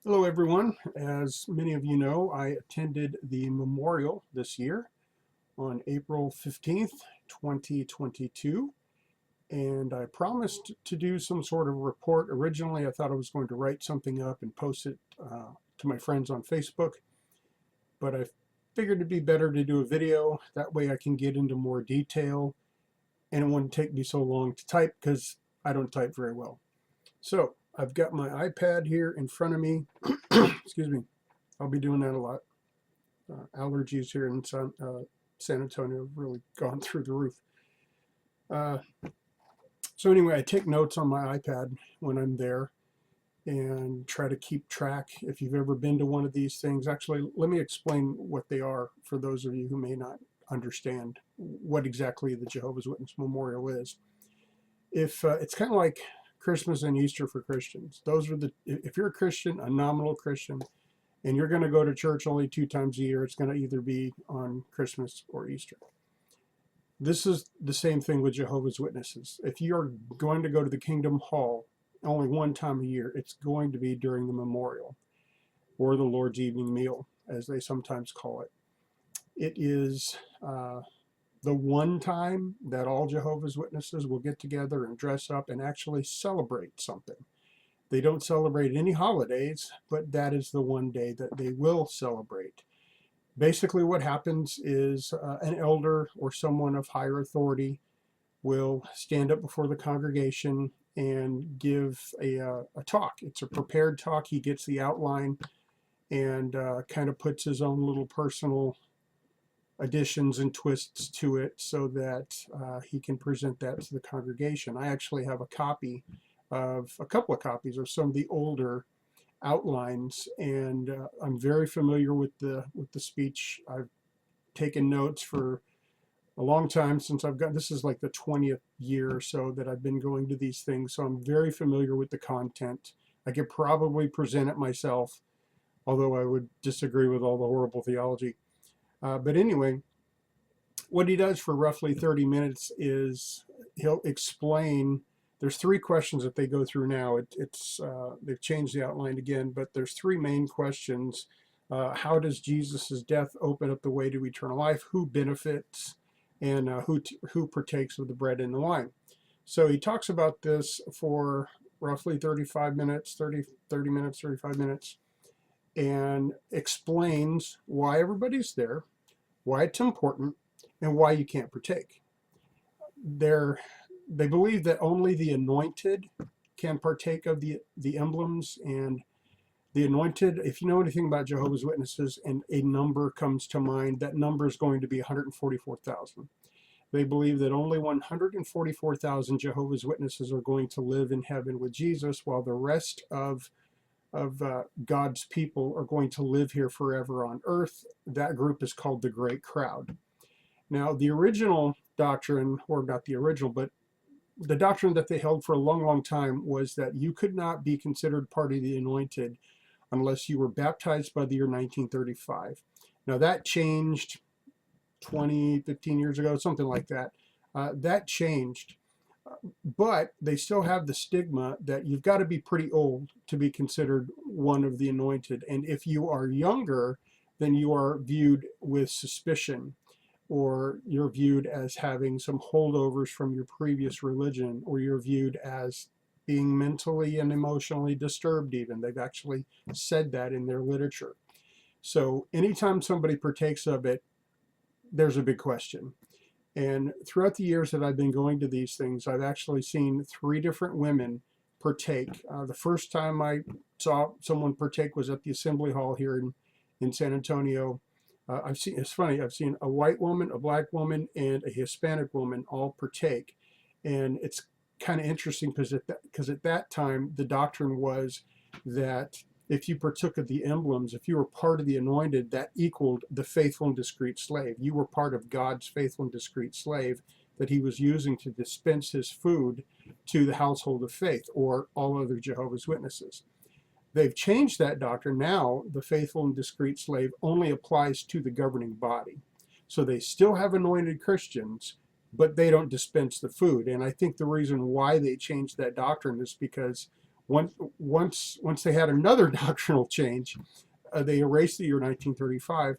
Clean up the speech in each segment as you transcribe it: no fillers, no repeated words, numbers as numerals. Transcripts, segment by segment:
Hello, everyone. As many of you know, I attended the memorial this year on April 15th, 2022, and I promised to do some sort of report. Originally, I thought I was going to write something up and post it to my friends on Facebook, but I figured it'd be better to do a video. That way I can get into more detail, and it wouldn't take me so long to type because I don't type very well. So I've got my iPad here in front of me. Excuse me. I'll be doing that a lot. Allergies here in San Antonio have really gone through the roof. Uh, so anyway, I take notes on my iPad when I'm there and try to keep track. If you've ever been to one of these things, actually, let me explain what they are for those of you who may not understand what exactly the Jehovah's Witness Memorial is. If it's kind of like Christmas and Easter for Christians. Those are if you're a Christian, a nominal Christian, and you're going to go to church only 2 times a year, it's going to either be on Christmas or Easter. This is the same thing with Jehovah's Witnesses. If you're going to go to the Kingdom Hall only 1 time a year, it's going to be during the memorial or the Lord's evening meal, as they sometimes call it. It is the one time that all Jehovah's Witnesses will get together and dress up and actually celebrate something. They don't celebrate any holidays, but that is the one day that they will celebrate. Basically, what happens is an elder or someone of higher authority will stand up before the congregation and give a talk. It's a prepared talk. He gets the outline and kind of puts his own little personal additions and twists to it so that he can present that to the congregation. I actually have a couple of copies of some of the older outlines, and I'm very familiar with the speech. I've taken notes for a long time since this is like the 20th year or so that I've been going to these things, so I'm very familiar with the content. I could probably present it myself, although I would disagree with all the horrible theology. But anyway, what he does for roughly 30 minutes is he'll explain. There's 3 questions that they go through now. They've changed the outline again, but there's 3 main questions. How does Jesus' death open up the way to eternal life? Who benefits? And who partakes of the bread and the wine? So he talks about this for roughly 35 minutes, 30 minutes, 35 minutes, and explains why everybody's there, why it's important, and why you can't partake. They believe that only the anointed can partake of the emblems, and the anointed, if you know anything about Jehovah's Witnesses and a number comes to mind, that number is going to be 144,000. They believe that only 144,000 Jehovah's Witnesses are going to live in heaven with Jesus, while the rest of God's people are going to live here forever on earth. That group is called the Great Crowd. Now, the original doctrine, or not the original, but the doctrine that they held for a long, long time was that you could not be considered part of the anointed unless you were baptized by the year 1935. Now, that changed 15 years ago, something like that. That changed. But they still have the stigma that you've got to be pretty old to be considered one of the anointed. And if you are younger, then you are viewed with suspicion, or you're viewed as having some holdovers from your previous religion, or you're viewed as being mentally and emotionally disturbed even. They've actually said that in their literature. So anytime somebody partakes of it, there's a big question. And throughout the years that I've been going to these things, I've actually seen 3 different women partake. The first time I saw someone partake was at the Assembly Hall here in San Antonio. It's funny, I've seen a white woman, a black woman, and a Hispanic woman all partake. And it's kind of interesting because at that time, the doctrine was that if you partook of the emblems, if you were part of the anointed, that equaled the faithful and discreet slave. You were part of God's faithful and discreet slave that he was using to dispense his food to the household of faith, or all other Jehovah's Witnesses. They've changed that doctrine. Now, the faithful and discreet slave only applies to the governing body. So they still have anointed Christians, but they don't dispense the food. And I think the reason why they changed that doctrine is because Once they had another doctrinal change, they erased the year 1935.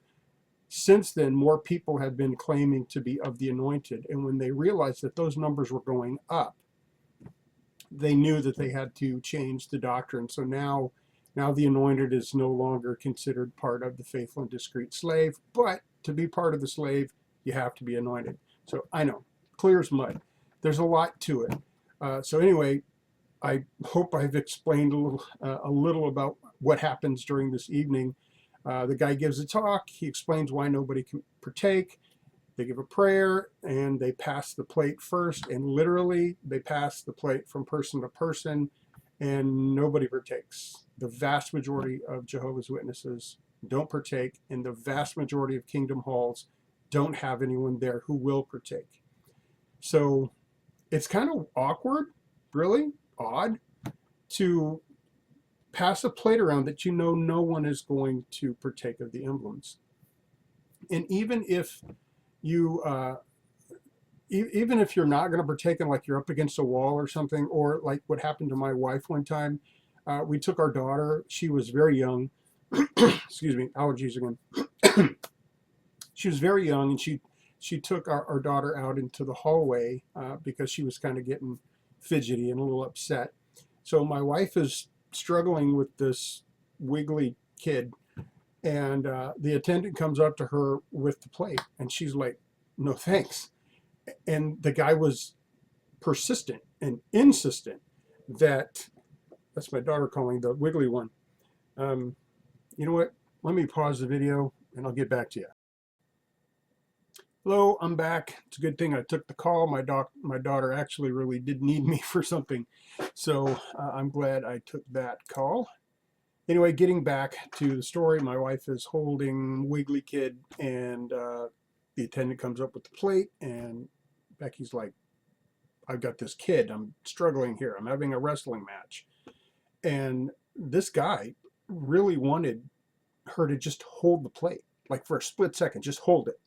Since then, more people have been claiming to be of the anointed. And when they realized that those numbers were going up, they knew that they had to change the doctrine. So now the anointed is no longer considered part of the faithful and discreet slave. But to be part of the slave, you have to be anointed. So I know, clear as mud. There's a lot to it. So anyway, I hope I've explained a little about what happens during this evening. The guy gives a talk. He explains why nobody can partake. They give a prayer and they pass the plate first. And literally, they pass the plate from person to person and nobody partakes. The vast majority of Jehovah's Witnesses don't partake, and the vast majority of Kingdom Halls don't have anyone there who will partake. So it's kind of awkward, really odd, to pass a plate around that you know no one is going to partake of the emblems. And even if you even if you're not going to partake, in like you're up against a wall or something, or like what happened to my wife one time, we took our daughter. She was very young. Excuse me, allergies again. She was very young, and she took our daughter out into the hallway because she was kind of getting fidgety and a little upset. So my wife is struggling with this wiggly kid, and the attendant comes up to her with the plate, and she's like, "No thanks." And the guy was persistent and insistent that, that's my daughter calling the wiggly one. You know what? Let me pause the video and I'll get back to you. Hello, I'm back. It's a good thing I took the call. My daughter actually really did need me for something. So I'm glad I took that call. Anyway, getting back to the story, my wife is holding Wiggly Kid, and the attendant comes up with the plate, and Becky's like, "I've got this kid. I'm struggling here. I'm having a wrestling match." And this guy really wanted her to just hold the plate, like for a split second, just hold it.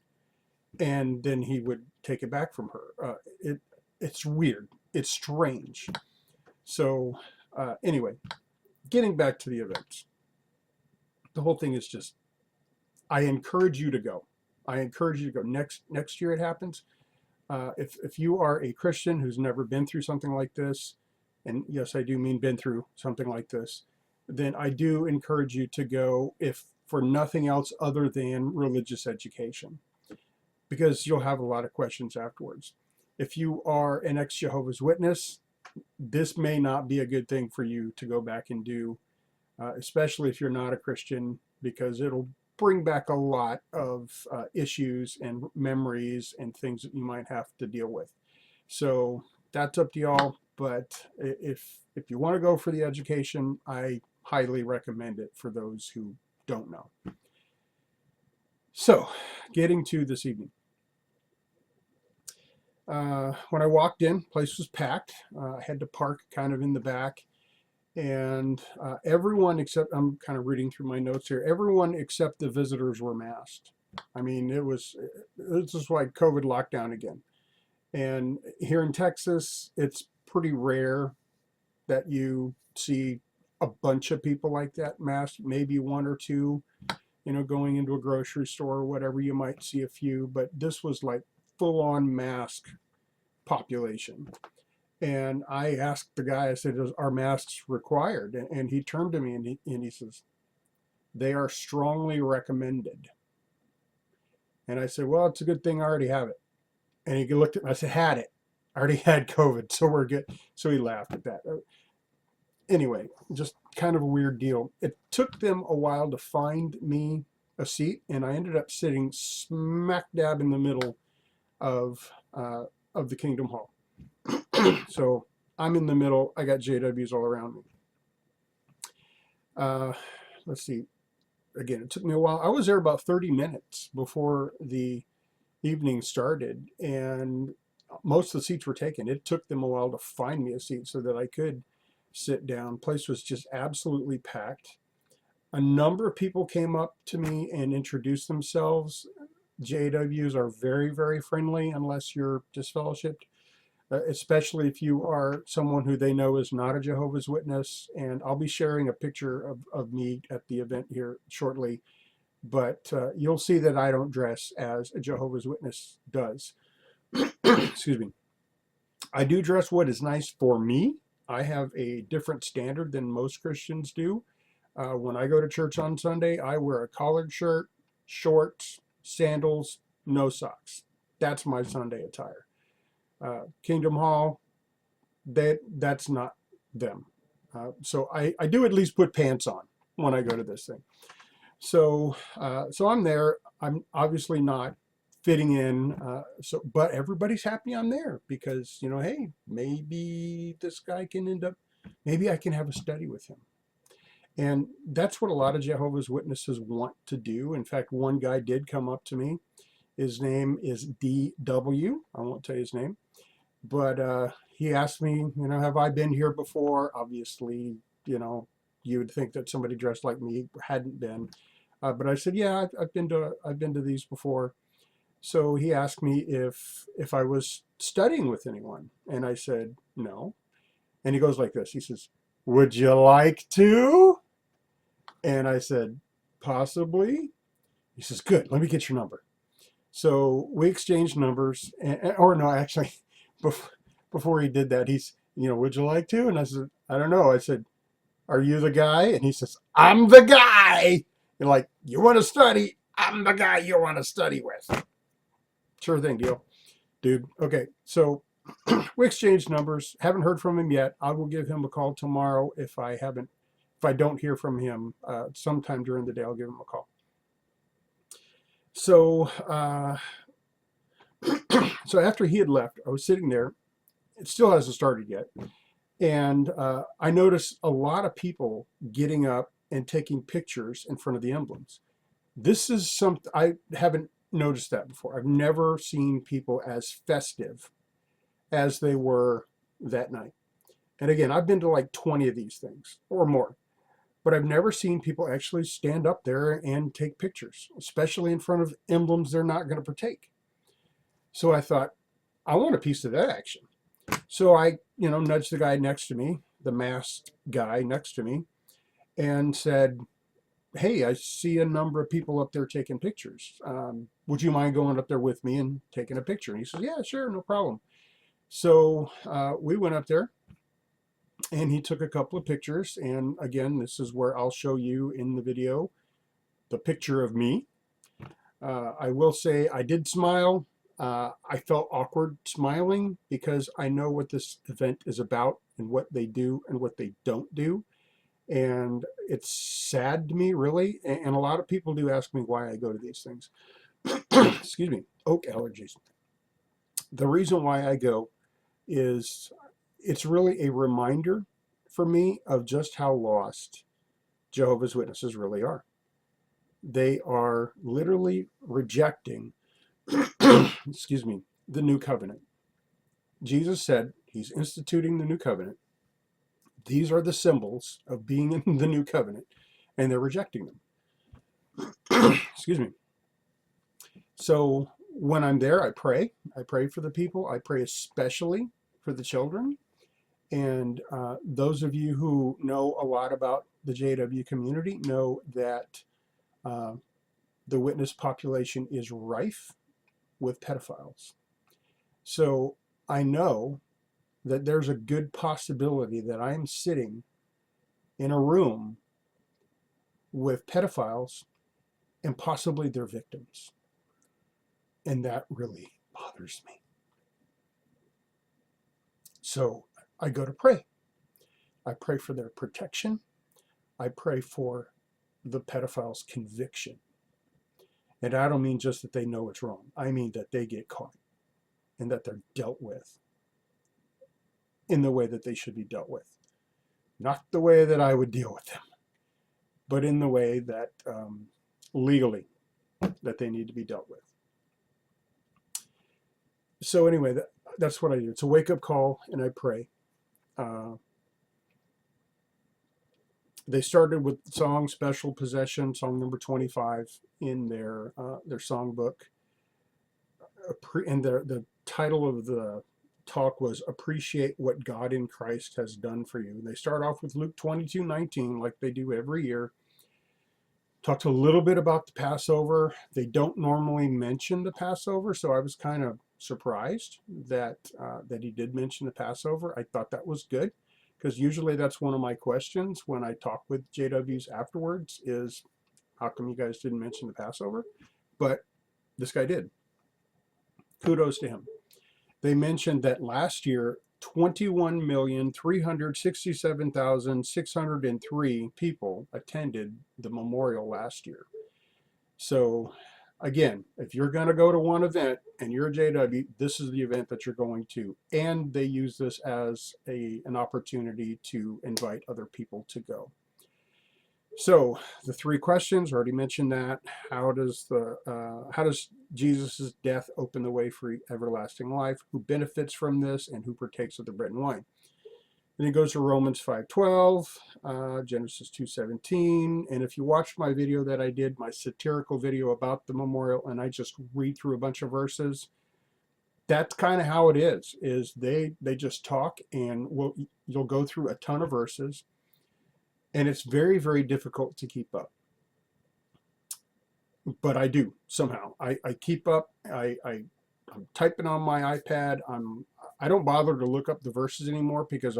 And then he would take it back from her. It's weird. It's strange. So anyway, getting back to the events. The whole thing is just, I encourage you to go. I encourage you to go. Next year it happens. If you are a Christian who's never been through something like this, and yes, I do mean been through something like this, then I do encourage you to go, if for nothing else other than religious education, because you'll have a lot of questions afterwards. If you are an ex-Jehovah's Witness, this may not be a good thing for you to go back and do, especially if you're not a Christian, because it'll bring back a lot of issues and memories and things that you might have to deal with. So that's up to y'all. But if you want to go for the education, I highly recommend it for those who don't know. So getting to this evening. When I walked in, place was packed. I had to park kind of in the back. And everyone except, I'm kind of reading through my notes here, everyone except the visitors were masked. I mean, this is like COVID lockdown again. And here in Texas, it's pretty rare that you see a bunch of people like that masked, maybe one or two, going into a grocery store or whatever, you might see a few, but this was like full-on mask population. And I asked the guy, I said, "Are masks required?" And he turned to me and he says, "They are strongly recommended." And I said, "Well, it's a good thing I already have it." And he looked at me, I said, "Had it. I already had COVID, so we're good." So he laughed at that. Anyway, just kind of a weird deal. It took them a while to find me a seat, and I ended up sitting smack dab in the middle of the Kingdom Hall. So I'm in the middle. I got JWs all around me. Let's see. Again, it took me a while. I was there about 30 minutes before the evening started, and most of the seats were taken. It took them a while to find me a seat so that I could sit down. The place was just absolutely packed. A number of people came up to me and introduced themselves. JWs are very, very friendly unless you're disfellowshipped. especially if you are someone who they know is not a Jehovah's Witness. And I'll be sharing a picture of me at the event here shortly. But you'll see that I don't dress as a Jehovah's Witness does. Excuse me. I do dress what is nice for me. I have a different standard than most Christians do. When I go to church on Sunday, I wear a collared shirt, shorts, sandals, no socks. That's my Sunday attire. Kingdom Hall, that's not them. So I do at least put pants on when I go to this thing. So I'm there. I'm obviously not fitting in. But everybody's happy I'm there because, hey, maybe this guy can end up, maybe I can have a study with him. And that's what a lot of Jehovah's Witnesses want to do. In fact, one guy did come up to me. His name is D.W. I won't tell you his name. But he asked me, have I been here before? Obviously, you would think that somebody dressed like me hadn't been. But I said, yeah, I've been to these before. So he asked me if I was studying with anyone. And I said, no. And he goes like this. He says, would you like to? And I said, possibly. He says, good, let me get your number. So we exchanged numbers. Or no, actually, before he did that, he's, would you like to? And I said, I don't know. I said, are you the guy? And he says, I'm the guy. And like, you want to study? I'm the guy you want to study with. Sure thing, deal. Dude, okay. So we exchanged numbers. Haven't heard from him yet. I will give him a call tomorrow if I don't hear from him sometime during the day. I'll give him a call. So so after he had left, I was sitting there. It still hasn't started yet. And I noticed a lot of people getting up and taking pictures in front of the emblems. This is something I haven't noticed that before. I've never seen people as festive as they were that night. And again, I've been to like 20 of these things or more, but I've never seen people actually stand up there and take pictures, especially in front of emblems they're not going to partake. So I thought, I want a piece of that action. So I, nudged the guy next to me, the masked guy next to me, and said, hey, I see a number of people up there taking pictures. Would you mind going up there with me and taking a picture? And he says, yeah, sure, no problem. So we went up there and he took a couple of pictures. And again, this is where I'll show you in the video the picture of me. I will say I did smile. I felt awkward smiling because I know what this event is about and what they do and what they don't do. And it's sad to me, really. And a lot of people do ask me why I go to these things. Excuse me, oak allergies. The reason why I go is it's really a reminder for me of just how lost Jehovah's Witnesses really are. They are literally rejecting, excuse me, the new covenant. Jesus said he's instituting the new covenant. These are the symbols of being in the new covenant, and they're rejecting them. Excuse me. So when I'm there, I pray. I pray for the people. I pray especially for the children. And those of you who know a lot about the JW community know that the witness population is rife with pedophiles. So I know that there's a good possibility that I'm sitting in a room with pedophiles and possibly their victims. And that really bothers me. So I go to pray. I pray for their protection. I pray for the pedophiles' conviction. And I don't mean just that they know it's wrong. I mean that they get caught and that they're dealt with in the way that they should be dealt with. Not the way that I would deal with them, but in the way that legally that they need to be dealt with. So anyway, that's what I do. It's a wake-up call, and I pray. They started with the song Special Possession, song number 25 in their songbook. And the title of the talk was appreciate what God in Christ has done for you. They start off with Luke 22:19, like they do every year. Talked a little bit about the Passover. They don't normally mention the Passover, so I was kind of surprised that that he did mention the Passover. I thought that was good, because usually that's one of my questions when I talk with JWs afterwards is, how come you guys didn't mention the Passover? But this guy did. Kudos to him. They mentioned that last year, 21,367,603 people attended the memorial last year. So again, if you're going to go to one event and you're a JW, this is the event that you're going to. And they use this as an opportunity to invite other people to go. So the three questions, already mentioned that. How does Jesus' death open the way for everlasting life? Who benefits from this, and who partakes of the bread and wine? Then he goes to Romans 5:12, Genesis 2:17. And if you watched my video that I did, my satirical video about the memorial, and I just read through a bunch of verses, that's kind of how it is they just talk, and you'll go through a ton of verses. And it's very, very difficult to keep up. But I do somehow. I keep up. I'm typing on my iPad. I don't bother to look up the verses anymore, because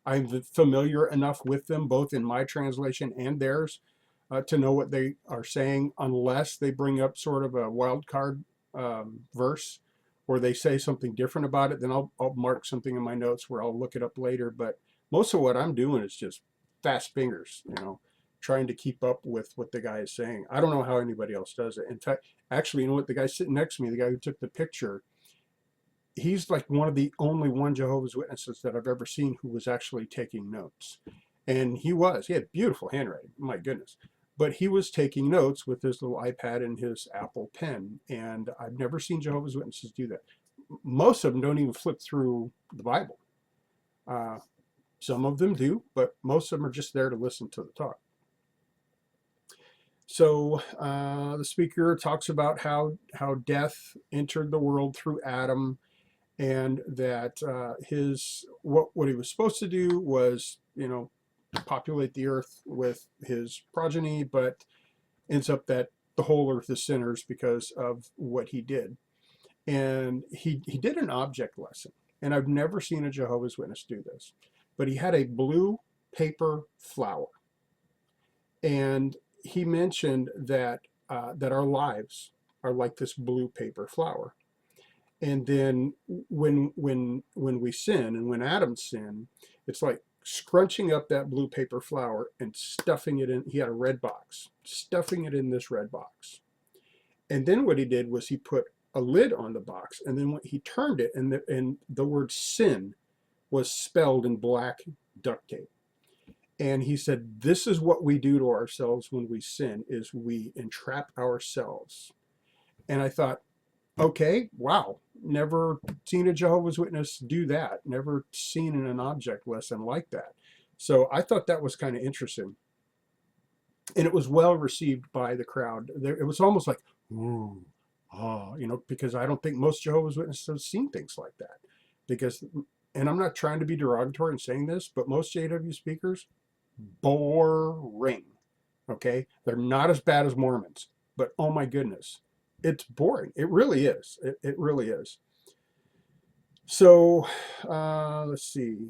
I'm familiar enough with them, both in my translation and theirs, to know what they are saying, unless they bring up sort of a wild card verse, or they say something different about it. Then I'll mark something in my notes where I'll look it up later. But most of what I'm doing is just fast fingers, trying to keep up with what the guy is saying. I don't know how anybody else does it. In fact, actually, the guy sitting next to me, the guy who took the picture, he's like one of the only Jehovah's Witnesses that I've ever seen who was actually taking notes. And he had beautiful handwriting, my goodness. But he was taking notes with his little iPad and his Apple Pen. And I've never seen Jehovah's Witnesses do that. Most of them don't even flip through the Bible. Some of them do, but most of them are just there to listen to the talk. So the speaker talks about how death entered the world through Adam, and that what he was supposed to do was, populate the earth with his progeny, but ends up that the whole earth is sinners because of what he did. And he did an object lesson, and I've never seen a Jehovah's Witness do this. But he had a blue paper flower, and he mentioned that that our lives are like this blue paper flower. And then when we sin, and when Adam sinned, it's like scrunching up that blue paper flower and stuffing it in. He had a red box, stuffing it in this red box. And then what he did was he put a lid on the box, and then when he turned it, and the word sin was spelled in black duct tape. And he said, this is what we do to ourselves when we sin, is we entrap ourselves. And I thought, okay, wow, never seen a Jehovah's Witness do that. Never seen an object lesson like that. So I thought that was kind of interesting. And it was well received by the crowd. It was almost like, ooh, because I don't think most Jehovah's Witnesses have seen things like that. Because, and I'm not trying to be derogatory in saying this, but most JW speakers, boring. Okay? They're not as bad as Mormons, but oh my goodness, it's boring. It really is. It really is. So let's see.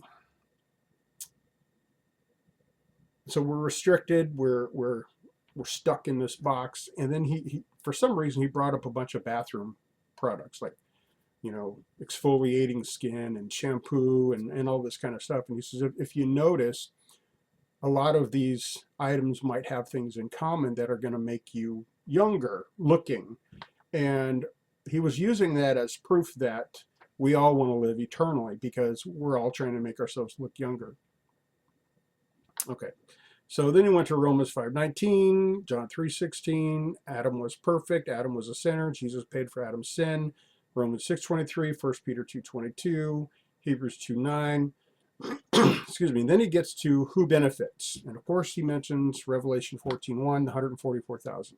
So we're restricted. We're stuck in this box. And then he for some reason he brought up a bunch of bathroom products, like exfoliating skin and shampoo and all this kind of stuff. And he says, if you notice, a lot of these items might have things in common that are going to make you younger looking. And he was using that as proof that we all want to live eternally, because we're all trying to make ourselves look younger. Okay. So then he went to Romans 5:19, John 3:16, Adam was perfect, Adam was a sinner, Jesus paid for Adam's sin, Romans 6:23, 1 Peter 2:22, Hebrews 2:9. Excuse me. And then he gets to who benefits. And of course he mentions Revelation 14:1, the 144,000.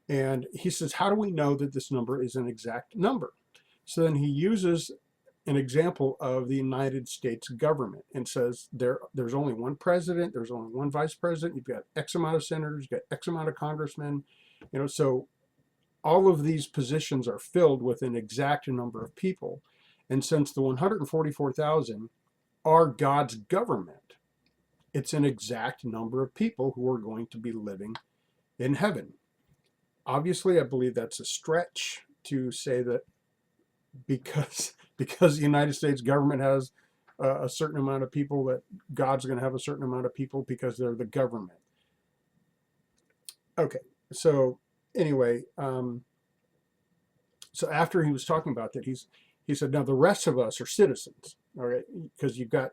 And he says, how do we know that this number is an exact number? So then he uses an example of the United States government and says there's only one president, there's only one vice president, you've got X amount of senators, you've got X amount of congressmen, so all of these positions are filled with an exact number of people. And since the 144,000 are God's government, it's an exact number of people who are going to be living in heaven. Obviously, I believe that's a stretch to say that because the United States government has a certain amount of people, that God's going to have a certain amount of people because they're the government. Okay, so anyway, so after he was talking about that, he said, now the rest of us are citizens, all right, because you've got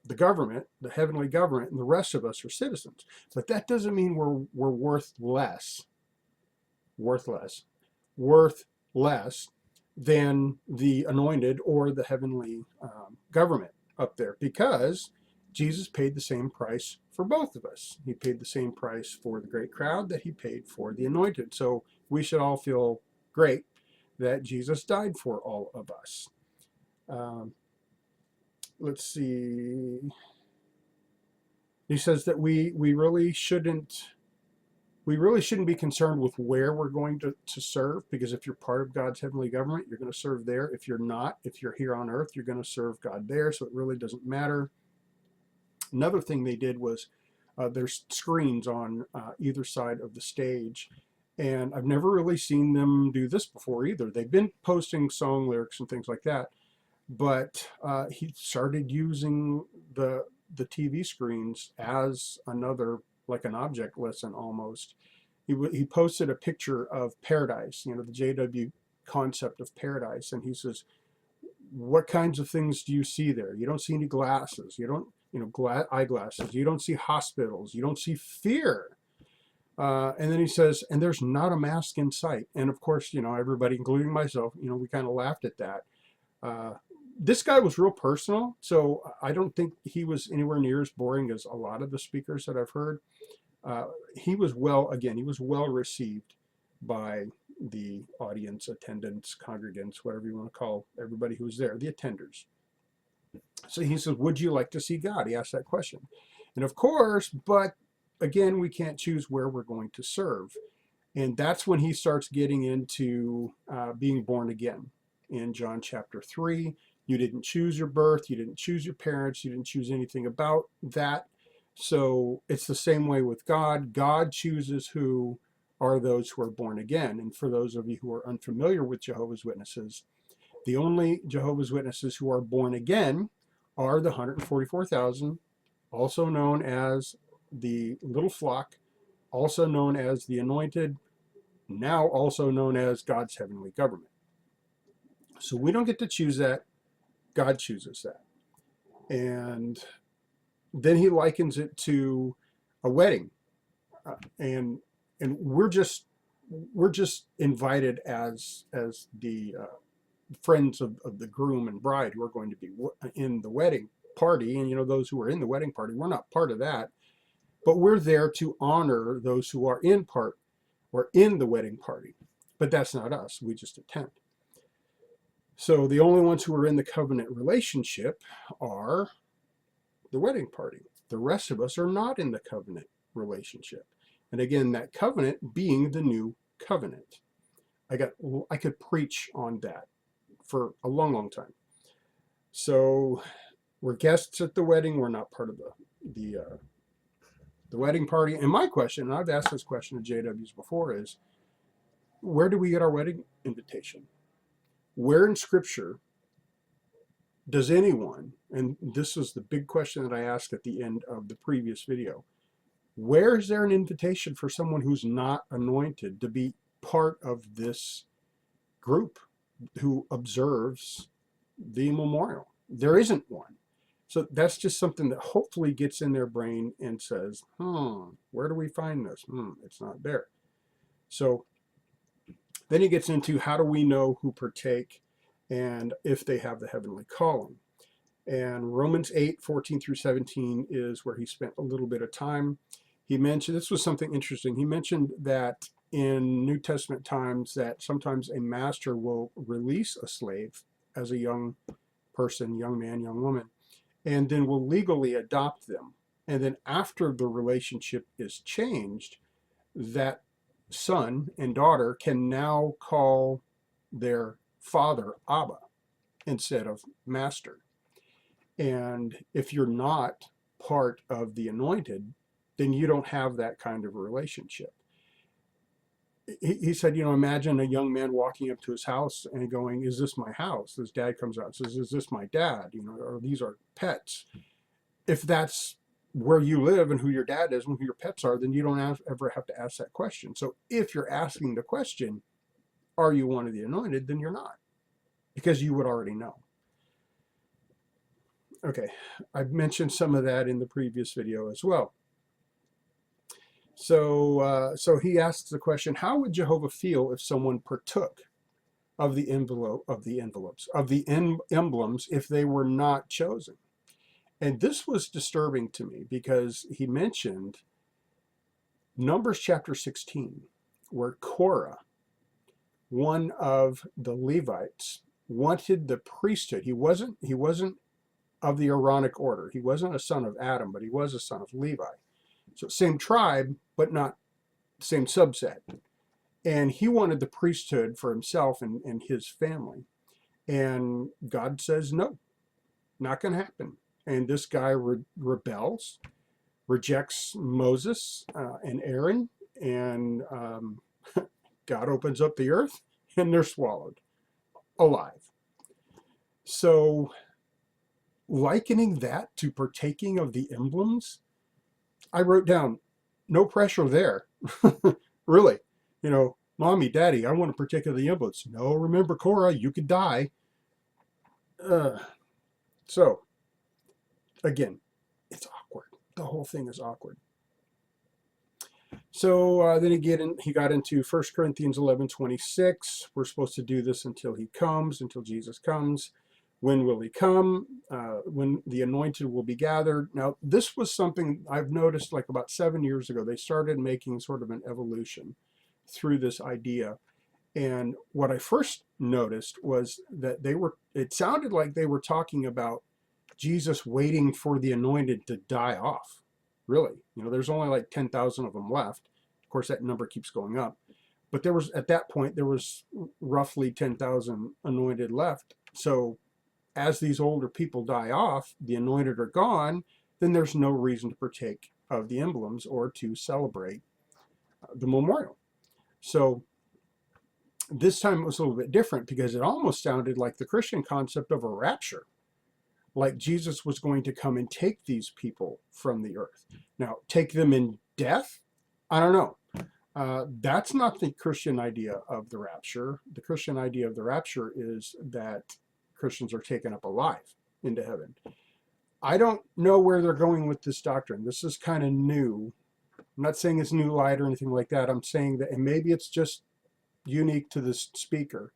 the government, the heavenly government, and the rest of us are citizens. But that doesn't mean we're worth less than the anointed or the heavenly government up there, because Jesus paid the same price for both of us. He paid the same price for the great crowd that he paid for the anointed. So we should all feel great that Jesus died for all of us. Let's see. He says that we really shouldn't be concerned with where we're going to serve, because if you're part of God's heavenly government, you're going to serve there. If you're not, if you're here on earth, you're going to serve God there. So it really doesn't matter. Another thing they did was there's screens on either side of the stage. And I've never really seen them do this before either. They've been posting song lyrics and things like that. But he started using the TV screens as another, like an object lesson almost. He posted a picture of paradise, the JW concept of paradise, and he says, what kinds of things do you see there? You don't see any glasses. You don't, eyeglasses. You don't see hospitals. You don't see fear. And then he says, and there's not a mask in sight. And of course, everybody, including myself, we kind of laughed at that. This guy was real personal, so I don't think he was anywhere near as boring as a lot of the speakers that I've heard. He was well received by the audience, attendants, congregants, whatever you want to call everybody who was there, the attenders. So he says, would you like to see God? He asked that question. And of course, but again, we can't choose where we're going to serve. And that's when he starts getting into being born again. In John chapter 3, you didn't choose your birth, you didn't choose your parents, you didn't choose anything about that. So it's the same way with God. God chooses who are those who are born again. And for those of you who are unfamiliar with Jehovah's Witnesses, the only Jehovah's Witnesses who are born again are the 144,000, also known as the little flock, also known as the anointed, now also known as God's heavenly government. So we don't get to choose that. God chooses that. And then he likens it to a wedding. And we're just invited as the friends of the groom and bride who are going to be in the wedding party. And those who are in the wedding party, we're not part of that, but we're there to honor those who are in the wedding party. But that's not us. We just attend. So the only ones who are in the covenant relationship are the wedding party. The rest of us are not in the covenant relationship. And again, that covenant being the new covenant. I could preach on that for a long, long time. So we're guests at the wedding. We're not part of the wedding party. And my question, and I've asked this question to JWs before, is where do we get our wedding invitation? Where in Scripture does anyone, and this is the big question that I asked at the end of the previous video, where is there an invitation for someone who's not anointed to be part of this group who observes the memorial? There isn't one. So that's just something that hopefully gets in their brain and says, where do we find this? It's not there. So then he gets into how do we know who partake and if they have the heavenly calling. And Romans 8:14 through 17 is where he spent a little bit of time. He mentioned, this was something interesting. He mentioned that in New Testament times that sometimes a master will release a slave as a young person, young man, young woman, and then will legally adopt them. And then after the relationship is changed, that son and daughter can now call their father Abba instead of master. And if you're not part of the anointed, then you don't have that kind of relationship. He said, imagine a young man walking up to his house and going, "Is this my house?" His dad comes out and says, "Is this my dad? Or these are pets." If that's where you live and who your dad is and who your pets are, then you don't ever have to ask that question. So if you're asking the question, are you one of the anointed? Then you're not, because you would already know. Okay, I've mentioned some of that in the previous video as well. So he asks the question, how would Jehovah feel if someone partook of the emblems if they were not chosen? And this was disturbing to me because he mentioned Numbers chapter 16, where Korah, one of the Levites, wanted the priesthood. He wasn't of the Aaronic order. He wasn't a son of Adam, but he was a son of Levi. So same tribe, but not same subset. And he wanted the priesthood for himself and his family. And God says, no, not going to happen. And this guy rebels, rejects Moses and Aaron, and God opens up the earth and they're swallowed alive. So likening that to partaking of the emblems, I wrote down, no pressure there. Really, Mommy, Daddy, I want to partake of the emblems. No, remember, Korah, you could die. So again, it's awkward. The whole thing is awkward. So then he got into 1 Corinthians 11:26. We're supposed to do this until he comes, until Jesus comes. When will he come? When the anointed will be gathered. Now, this was something I've noticed like about 7 years ago. They started making sort of an evolution through this idea. And what I first noticed was that it sounded like they were talking about Jesus waiting for the anointed to die off. Really, there's only like 10,000 of them left. Of course, that number keeps going up. But at that point, there was roughly 10,000 anointed left. So as these older people die off, the anointed are gone, then there's no reason to partake of the emblems or to celebrate the memorial. So this time it was a little bit different because it almost sounded like the Christian concept of a rapture, like Jesus was going to come and take these people from the earth. Now, take them in death? I don't know. That's not the Christian idea of the rapture. The Christian idea of the rapture is that Christians are taken up alive into heaven. I don't know where they're going with this doctrine. This is kind of new. I'm not saying it's new light or anything like that. I'm saying that, and maybe it's just unique to this speaker,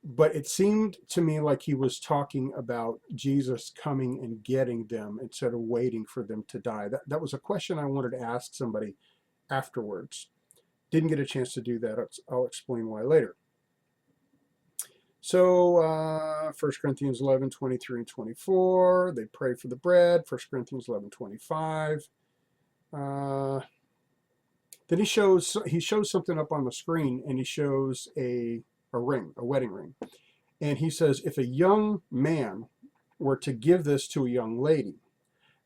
but it seemed to me like he was talking about Jesus coming and getting them instead of waiting for them to die. That was a question I wanted to ask somebody afterwards. Didn't get a chance to do that. I'll explain why later. So 1 Corinthians 11:23 and 24, they pray for the bread. 1 Corinthians 11:25. Then he shows something up on the screen, and he shows a ring, a wedding ring. And he says, if a young man were to give this to a young lady,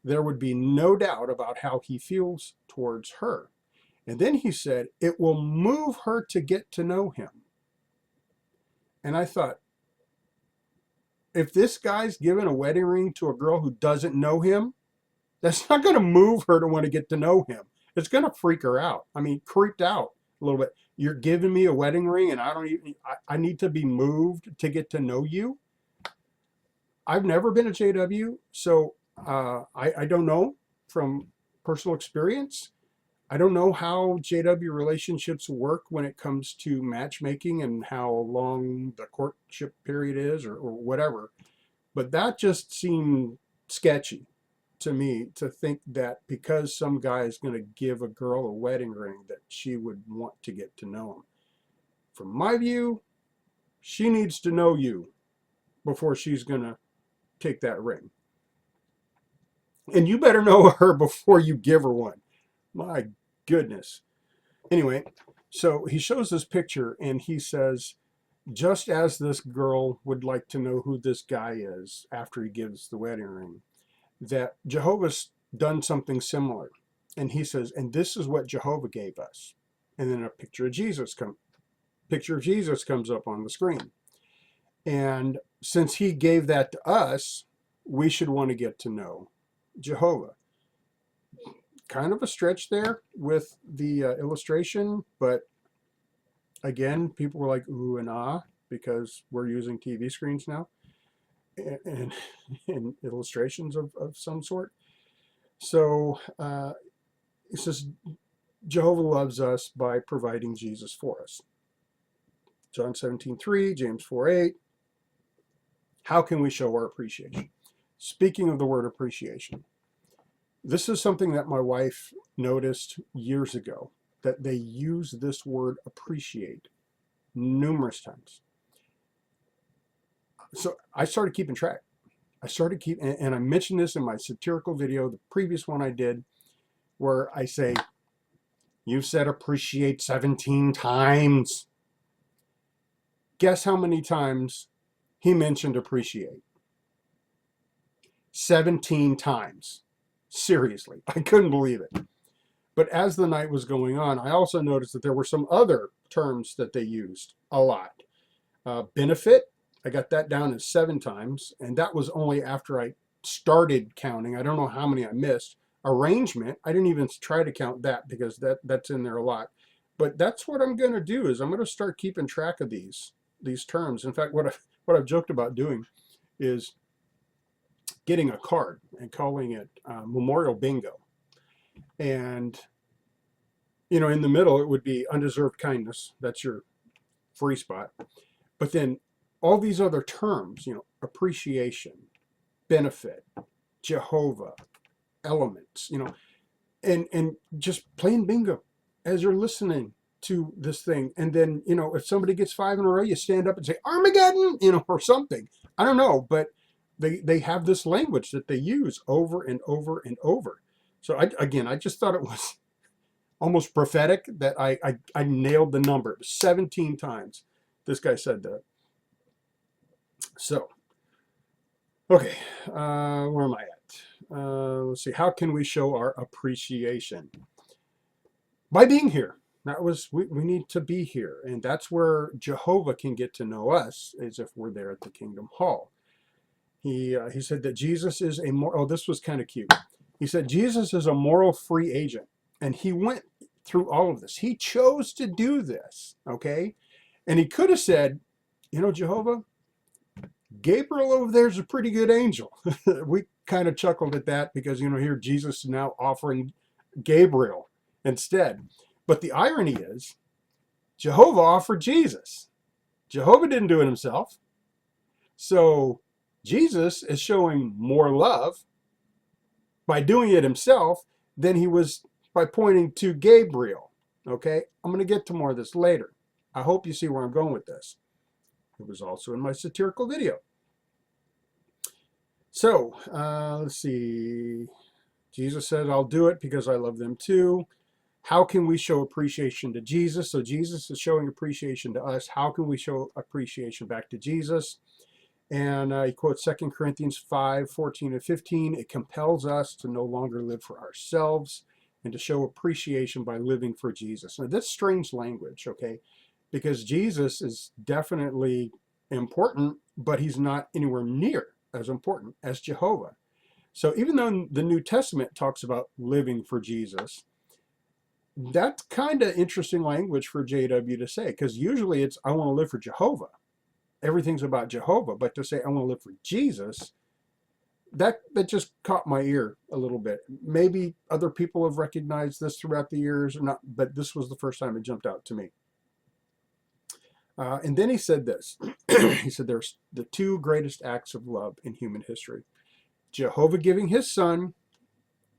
there would be no doubt about how he feels towards her. And then he said, it will move her to get to know him. And I thought, if this guy's giving a wedding ring to a girl who doesn't know him, that's not going to move her to want to get to know him. It's going to freak her out. I mean, creeped out a little bit. You're giving me a wedding ring and I need to be moved to get to know you. I've never been a JW, so I don't know from personal experience. I don't know how JW relationships work when it comes to matchmaking and how long the courtship period is or whatever. But that just seemed sketchy. to me to think that because some guy is going to give a girl a wedding ring that she would want to get to know him. From my view, she needs to know you before she's going to take that ring. And you better know her before you give her one. My goodness. Anyway, so he shows this picture and he says, just as this girl would like to know who this guy is after he gives the wedding ring, that Jehovah's done something similar. And he says, and this is what Jehovah gave us. And then a picture of Jesus comes up on the screen. And since he gave that to us, we should want to get to know Jehovah. Kind of a stretch there with the illustration, but again, people were like, ooh and ah, because we're using TV screens now and illustrations of some sort. So it says, Jehovah loves us by providing Jesus for us. John 17:3, James 4:8. How can we show our appreciation? Speaking of the word appreciation, this is something that my wife noticed years ago, that they use this word appreciate numerous times. So I started keeping track. And I mentioned this in my satirical video, the previous one I did, where I say, you've said appreciate 17 times. Guess how many times he mentioned appreciate? 17 times. Seriously, I couldn't believe it. But as the night was going on, I also noticed that there were some other terms that they used a lot. Benefit, I got that down as 7 times, and that was only after I started counting. I don't know how many I missed. Arrangement, I didn't even try to count that because that's in there a lot. But that's what I'm going to do, is I'm going to start keeping track of these terms. In fact, what I've joked about doing is getting a card and calling it Memorial Bingo. And, in the middle, it would be undeserved kindness. That's your free spot. But then all these other terms, appreciation, benefit, Jehovah, elements, and just playing bingo as you're listening to this thing. And then, if somebody gets 5 in a row, you stand up and say Armageddon, or something. I don't know, but they have this language that they use over and over and over. So I just thought it was almost prophetic that I nailed the number. 17 times this guy said that. So, okay, where am I at? Let's see, how can we show our appreciation? By being here. We need to be here. And that's where Jehovah can get to know us, is if we're there at the Kingdom Hall. He said that Jesus is this was kind of cute. He said Jesus is a moral free agent, and he went through all of this. He chose to do this, okay? And he could have said, Jehovah, Gabriel over there is a pretty good angel. We kind of chuckled at that because, here Jesus is now offering Gabriel instead. But the irony is, Jehovah offered Jesus. Jehovah didn't do it himself. So Jesus is showing more love by doing it himself than he was by pointing to Gabriel. Okay, I'm going to get to more of this later. I hope you see where I'm going with this. It was also in my satirical video. So, let's see. Jesus said, I'll do it because I love them too. How can we show appreciation to Jesus? So Jesus is showing appreciation to us. How can we show appreciation back to Jesus? And he quotes 2 Corinthians 5:14 and 15. It compels us to no longer live for ourselves and to show appreciation by living for Jesus. Now, that's strange language, okay? Because Jesus is definitely important, but he's not anywhere near as important as Jehovah. So even though the New Testament talks about living for Jesus, that's kind of interesting language for JW to say, because usually it's, I want to live for Jehovah. Everything's about Jehovah, but to say I want to live for Jesus, that just caught my ear a little bit. Maybe other people have recognized this throughout the years or not, but this was the first time it jumped out to me. And then he said this. He said there's the 2 greatest acts of love in human history. Jehovah giving his son,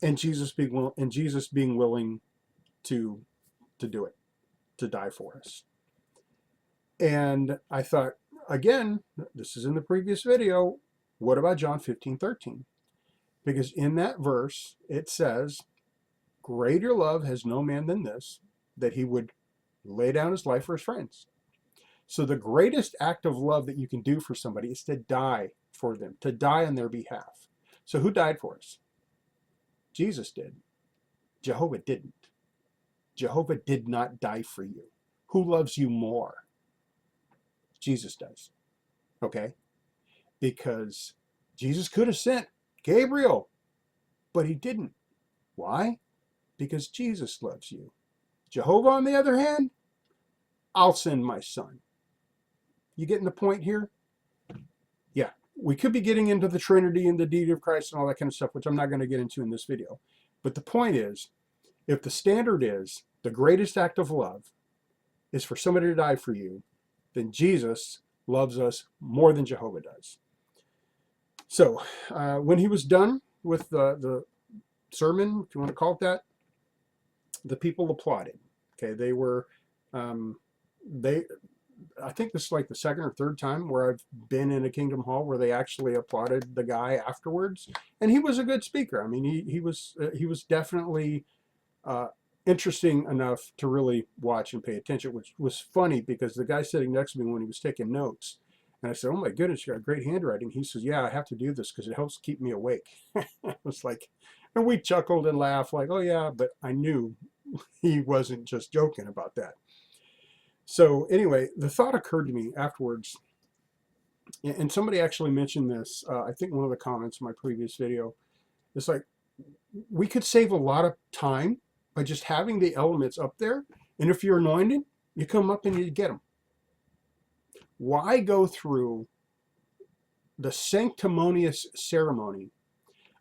and Jesus being willing to do it, to die for us. And I thought, again, this is in the previous video, what about John 15:13? Because in that verse, it says, greater love has no man than this, that he would lay down his life for his friends. So the greatest act of love that you can do for somebody is to die for them, to die on their behalf. So who died for us? Jesus did. Jehovah didn't. Jehovah did not die for you. Who loves you more? Jesus does. Okay? Because Jesus could have sent Gabriel, but he didn't. Why? Because Jesus loves you. Jehovah, on the other hand, I'll send my son. You getting the point here? Yeah. We could be getting into the Trinity and the deity of Christ and all that kind of stuff, which I'm not going to get into in this video. But the point is, if the standard is the greatest act of love is for somebody to die for you, then Jesus loves us more than Jehovah does. So when he was done with the sermon, if you want to call it that, the people applauded. Okay, they were, I think this is like the second or third time where I've been in a Kingdom Hall where they actually applauded the guy afterwards, and he was a good speaker. I mean, he was definitely interesting enough to really watch and pay attention, which was funny because the guy sitting next to me when he was taking notes, and I said, "Oh my goodness, you got great handwriting." He says, "Yeah, I have to do this because it helps keep me awake." I was like, and we chuckled and laughed like, "Oh yeah," but I knew he wasn't just joking about that. So anyway, the thought occurred to me afterwards, and somebody actually mentioned this, I think one of the comments in my previous video. It's like, we could save a lot of time by just having the elements up there, and if you're anointed, you come up and you get them. Why go through the sanctimonious ceremony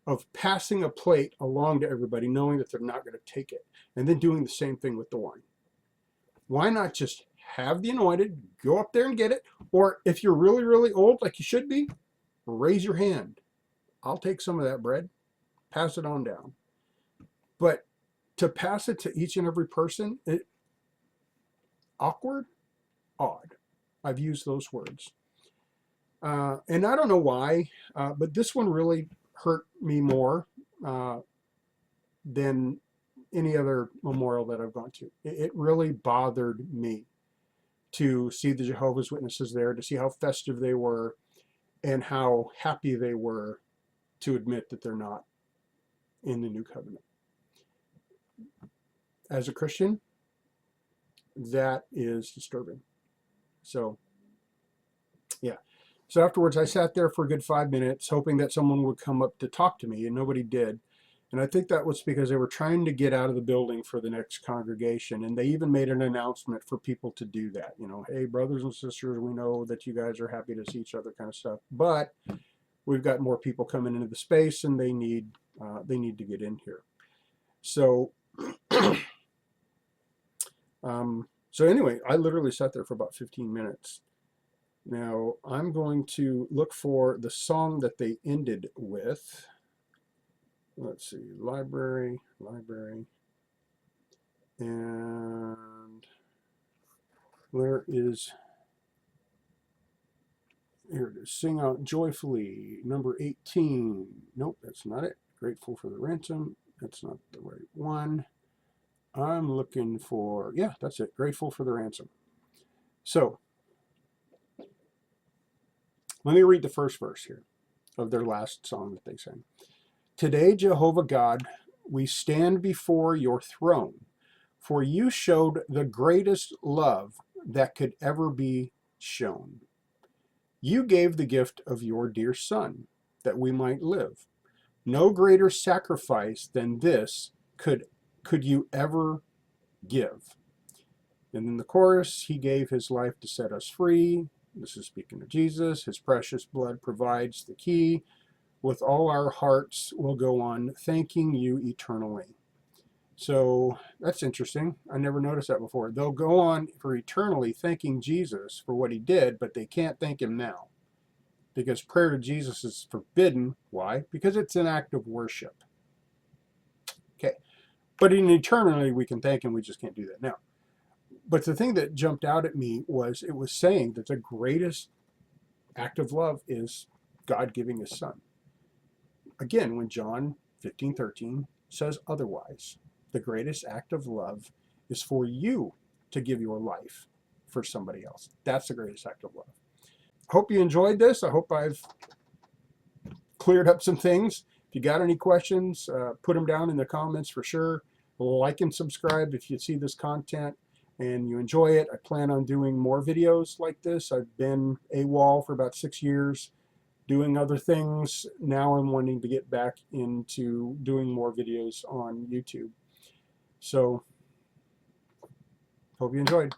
of passing a plate along to everybody, knowing that they're not going to take it, and then doing the same thing with the wine? Why not just have the anointed, go up there and get it? Or if you're really, really old, like you should be, raise your hand. I'll take some of that bread, pass it on down. But to pass it to each and every person, awkward, odd. I've used those words. And I don't know why, but this one really hurt me more than any other memorial that I've gone to. It really bothered me to see the Jehovah's Witnesses there, to see how festive they were, and how happy they were to admit that they're not in the new covenant. As a Christian, that is disturbing. So, yeah. So afterwards, I sat there for a good 5 minutes, hoping that someone would come up to talk to me, and nobody did. And I think that was because they were trying to get out of the building for the next congregation. And they even made an announcement for people to do that. You know, hey, brothers and sisters, we know that you guys are happy to see each other, kind of stuff. But we've got more people coming into the space, and they need to get in here. So, so anyway, I literally sat there for about 15 minutes. Now, I'm going to look for the song that they ended with. Let's see, library, and where is, here it is, Sing Out Joyfully, number 18. Nope, that's not it. Grateful for the Ransom, that's not the right one. I'm looking for, yeah, that's it, Grateful for the Ransom. So, let me read the first verse here of their last song that they sang. Today, Jehovah God, we stand before your throne, for you showed the greatest love that could ever be shown. You gave the gift of your dear Son, that we might live. No greater sacrifice than this could you ever give. And in the chorus, he gave his life to set us free. This is speaking of Jesus. His precious blood provides the key. With all our hearts, we'll go on thanking you eternally. So that's interesting. I never noticed that before. They'll go on for eternally thanking Jesus for what he did, but they can't thank him now. Because prayer to Jesus is forbidden. Why? Because it's an act of worship. But in eternity, we can thank him. We just can't do that now. But the thing that jumped out at me was it was saying that the greatest act of love is God giving his son. Again, when John 15:13 says otherwise, the greatest act of love is for you to give your life for somebody else. That's the greatest act of love. Hope you enjoyed this. I hope I've cleared up some things. If you got any questions, put them down in the comments for sure. Like and subscribe if you see this content and you enjoy it. I plan on doing more videos like this. I've been AWOL for about 6 years doing other things. Now I'm wanting to get back into doing more videos on YouTube. So, hope you enjoyed.